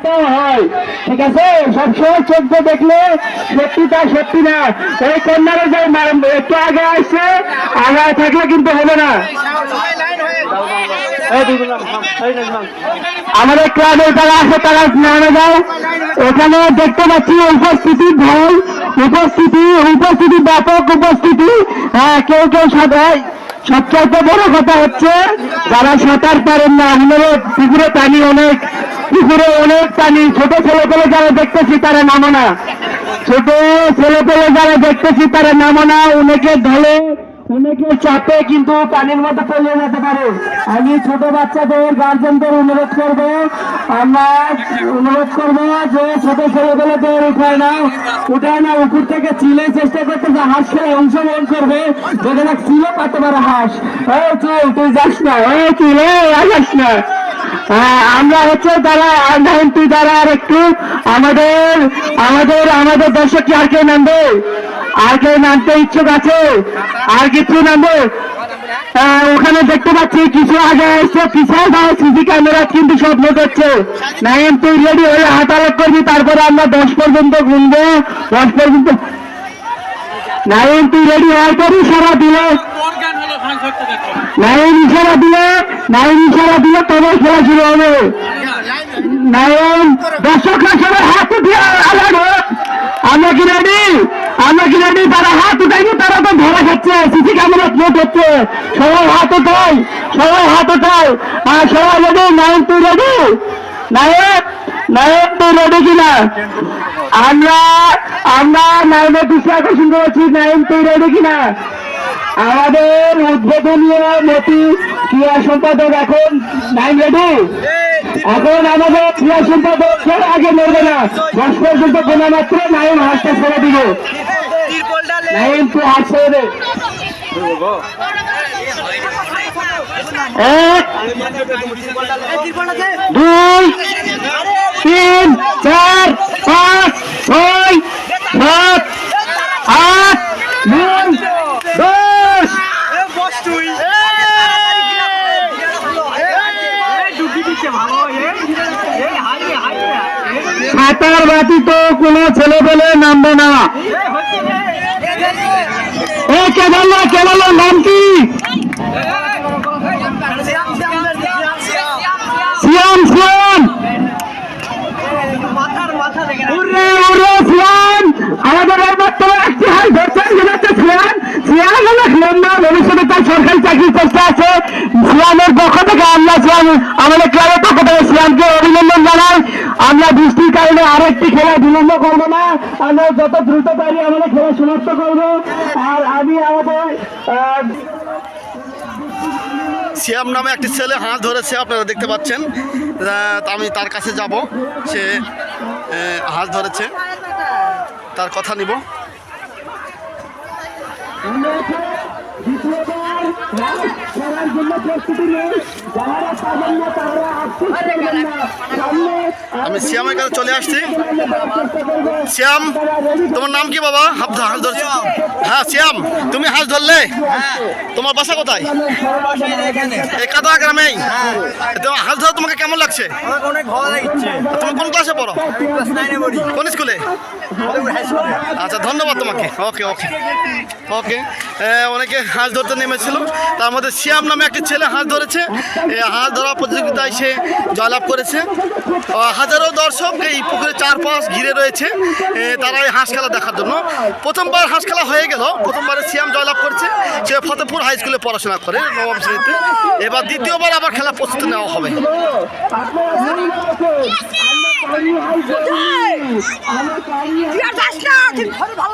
করতে হয়, ঠিক আছে? সবসময় চোখ দিয়ে দেখলে সত্যি তা সত্যি না। ওই কন্যারে যে একটু আগে আসছে, আগায় থাকলে কিন্তু হবে না। আমাদের ক্লাবের যারা আছে তারা নামে যায়। এখানে দেখতে পাচ্ছি উপস্থিতি ভাই, উপস্থিতি ব্যাপক উপস্থিতি। হ্যাঁ, কেউ সবাই। সবচাইতে বড় কথা হচ্ছে যারা সাঁতার পারেন না, আমাদের পুকুরে পানি অনেক, পানি। ছোট ছেলেপেলে যারা দেখতেছি তারা নামো না, অনেকে ঢলে, অনেকে চাপে কিন্তু পানির মধ্যে তলিয়ে যেতে পারে। আমি ছোট বাচ্চাদের গার্জেনদের অনুরোধ করবো যে ছোট ছেলেপেলেদের উঠায় না, উপর থেকে চিলে চেষ্টা করতেছে হাঁস খেলে অংশগ্রহণ করবে, যেখানে চিলে পাতে পারে হাঁস। তুই যাস না, যাস না। আমরা হচ্ছে তারা তুই দ্বারা আর একটু আমাদের দর্শক কি আর কেউ নামবে? আর কেউ নামতে ইচ্ছুক আছে? আর কিছু নামবে? ওখানে দেখতে পাচ্ছি কিছু আগে এসছে, পিছায় দাঁড়ায় সিসি ক্যামেরা কিন্তু স্বপ্ন করছে। নাইম তুই রেডি হয়ে হাতালত করবি, তারপরে আমরা 10 পর্যন্ত গুনবো। 10 পর্যন্ত নাইম তুই রেডি হওয়ার পরই ইশারা দিলে, নাইম ইশারা দিলে তবে খেলা শুরু হবে। নাইম দর্শকরা সবাই হাত উঠিয়ে আমরা কি রেডি? তারা হাত উঠাইনি, তারা তো ধরা খাচ্ছে, সিসি ক্যামেরা নোট হচ্ছে। সবাই হাত উঠাই, আর সবাই রেডি? নাইম তুই রেডি? নাইম তুই রেডি কিনা? আমরা নাইমের দৃষ্টি আকর্ষণ করেছি। নাইম তুই রেডি কিনা? আমাদের উদ্বোধনীয় নথি ক্রীড়া সম্পাদক এখন নাইম রেডি? এখন আমাদের ক্রীড়া সম্পাদক আগে নড়বে না, 10 পর্যন্ত গোনা মাত্র নাইম হাঁসটা ছেড়ে দিবে। নাইম তুই হাত ছেড়ে দে। 1 2 3 4 5 6 7 8 9 10। সাঁতার বাতি তো কোনো ছেলে পেলে নামবে না। কে বললো নাম কি? সিয়াম। আমাদের ভবিষ্যতে তার সরকারি চাকরির চেষ্টা আছে। সিয়ামের পক্ষ থেকে আমাদের ক্লাবের পক্ষ থেকে সিয়ামকে অভিনন্দন জানাই। আমরা বৃষ্টির কারণে আরেকটি খেলা বিলম্ব করবো না, আমরা যত দ্রুত পারি আমাদের খেলা সমাপ্ত করবো। আর আমি আমাদের সিয়াম নামে একটি ছেলে হাঁস ধরেছে, আপনারা দেখতে পাচ্ছেন। আমি তার কাছে যাব, সে হাঁস ধরেছে, তার কথা নিব। আমি সিয়ামের কাছে চলে আসছি। সিয়াম, তোমার নাম কি বাবা? হাঁস ধরছো? হ্যাঁ সিয়াম, তুমি হাঁস ধরলে? তোমার বাসা কোথায়? এই কাদা গ্রামেই। হাঁস ধরা তোমাকে কেমন লাগছে? অনেক ভালো লাগছে। তুমি কোন ক্লাসে পড়ো? কোন স্কুলে? আচ্ছা, ধন্যবাদ তোমাকে। ওকে। অনেকে হাঁস ধরতে নেমেছিল, তার মধ্যে সিয়াম নামে একটি ছেলে হাঁস ধরেছে। এই হাঁস ধরা প্রতিযোগিতায় সে জয়লাভ করেছে। হাজারো দর্শক এই পুকুরে চারপাশ ঘিরে রয়েছে, তারা এই হাঁস খেলা দেখার জন্য। প্রথমবার হাঁস খেলা হয়ে গেল, প্রথমবারে সিয়াম জয়লাভ করেছে। সে ফতেপুর হাই স্কুলে পড়াশোনা করে 9ম শ্রেণীতে। এবার দ্বিতীয়বার আবার খেলা প্রস্তুতি নেওয়া হবে। ভালো